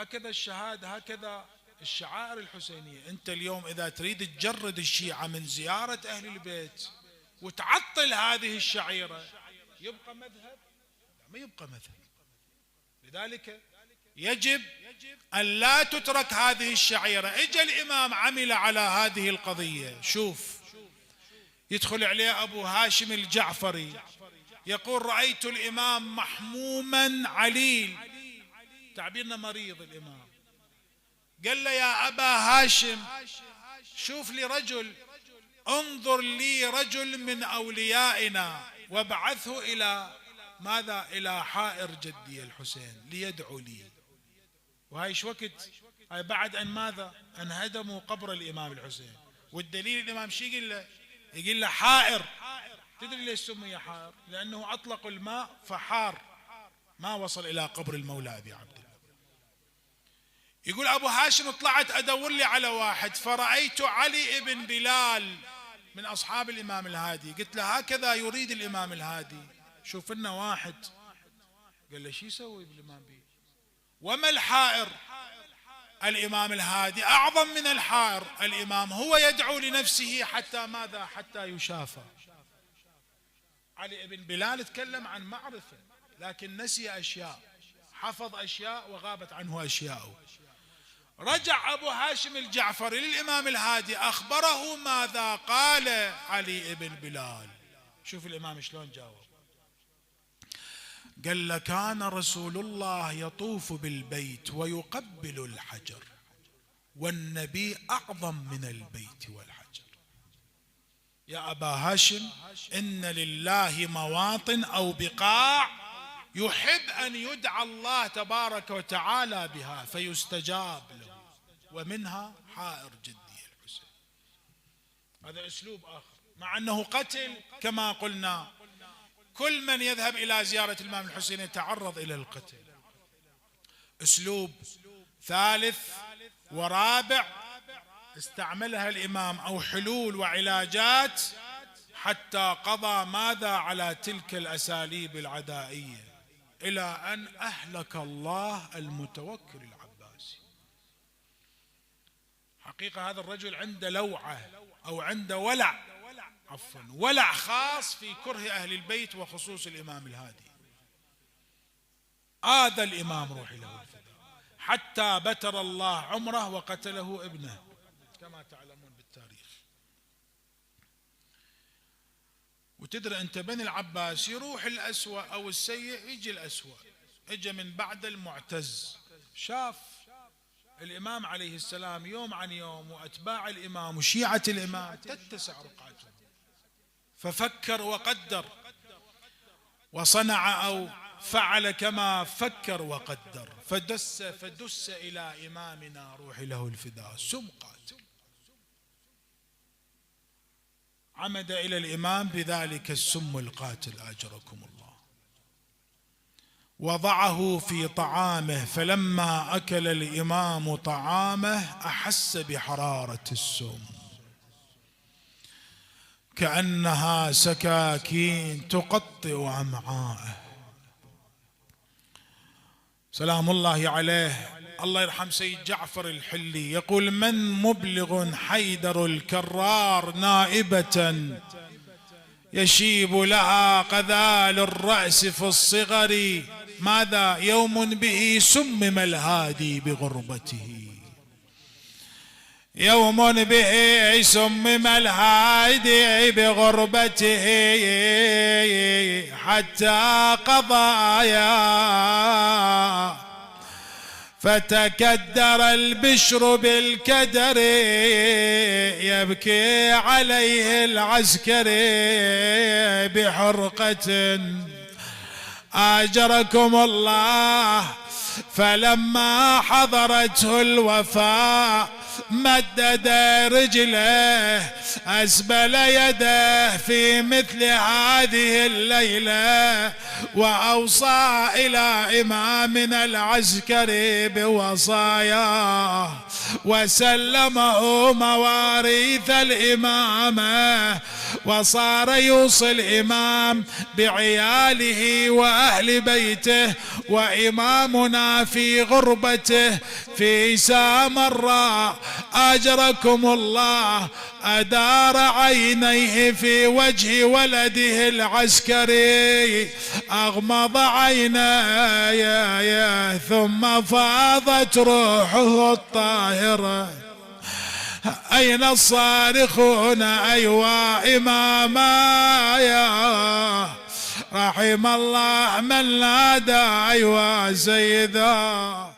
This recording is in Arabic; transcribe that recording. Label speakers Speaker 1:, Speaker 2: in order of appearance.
Speaker 1: هكذا الشهادة، هكذا الشعائر الحسينية. أنت اليوم إذا تريد تجرد الشيعة من زيارة أهل البيت وتعطل هذه الشعيرة، يبقى مذهب؟ ما يبقى مذهب. لذلك يجب أن لا تترك هذه الشعيرة. اجى الإمام عمل على هذه القضية. شوف، يدخل عليه أبو هاشم الجعفري يقول: رأيت الإمام محموما عليل، تعبيرنا مريض الإمام. قال له: يا أبا هاشم، شوف لي رجل، انظر لي رجل من أوليائنا وابعثه إلى ماذا؟ إلى حائر جدي الحسين ليدعو لي. وهاي ايش وقت؟ هاي بعد أن ماذا؟ أن هدموا قبر الإمام الحسين. والدليل الإمام شي يقول له؟ يقول له حائر. تدري ليش سمي حائر؟ لأنه أطلقوا الماء فحار، ما وصل إلى قبر المولى أبي عبد الله. يقول أبو هاشم: طلعت أدور لي على واحد فرأيت علي بن بلال من أصحاب الإمام الهادي. قلت له: هكذا يريد الإمام الهادي، شوف لنا واحد. قال له: شو يسوي بالإمام بيه؟ وما الحائر؟ الإمام الهادي أعظم من الحائر. الإمام هو يدعو لنفسه حتى ماذا؟ حتى يشافى. علي بن بلال تكلم عن معرفة لكن نسي أشياء، حفظ أشياء وغابت عنه أشياء. رجع أبو هاشم الجعفري للإمام الهادي أخبره ماذا قال علي بن بلال. شوف الإمام شلون جاوب. قال له: كان رسول الله يطوف بالبيت ويقبل الحجر، والنبي أعظم من البيت والحجر. يا أبا هاشم، إن لله مواطن أو بقاع يحب أن يدعى الله تبارك وتعالى بها فيستجاب له، ومنها حائر جدي الحسين. هذا أسلوب آخر، مع أنه قتل كما قلنا. كل من يذهب إلى زيارة الإمام الحسين يتعرض إلى القتل. أسلوب ثالث ورابع استعملها الإمام، أو حلول وعلاجات، حتى قضى ماذا على تلك الأساليب العدائية، إلى أن أهلك الله المتوكل العباسي. حقيقة هذا الرجل عنده لوعة أو عنده ولع خاص في كره أهل البيت وخصوص الإمام الهادي. آذى الإمام روحي له الفداء حتى بتر الله عمره وقتله ابنه كما تعلمون بالتاريخ. وتدري أنت بني العباس يروح الأسوأ أو السيء يجي الأسوأ. اجى من بعد المعتز، شاف الإمام عليه السلام يوم عن يوم وأتباع الإمام وشيعة الإمام تتسع رقعتهم، ففكر وقدر وصنع أو فعل كما فكر وقدر، فدس إلى إمامنا روحي له الفداء سم قاتل. عمد إلى الإمام بذلك السم القاتل أجركم الله، وضعه في طعامه، فلما أكل الإمام طعامه أحس بحرارة السم كأنها سكاكين تقطع أمعاءه. سلام الله عليه. الله يرحم سيد جعفر الحلي يقول: من مبلغ حيدر الكرار نائبة يشيب لها قذال الرأس في الصغر، ماذا؟ يوم به سمم الهادي بغربته، يوم به سمم الهادي بغربته حتى قضايا، فتكدر البشر بالكدر يبكي عليه العسكري بحرقة أجركم الله. فلما حضرته الوفاة مدد رجله أسبل يده في مثل هذه الليلة، وأوصى إلى إمامنا العسكري بوصاياه وسلمه مواريث الإمامة، وصار يوصي الإمام بعياله وأهل بيته، وإمامنا في غربته في سامراء أجركم الله أدار عينيه في وجه ولده العسكري، أغمض عينيه ثم فاضت روحه الطاهرة. أين الصارخون أيوا إماما، رحم الله من نادى أيوا سيدا.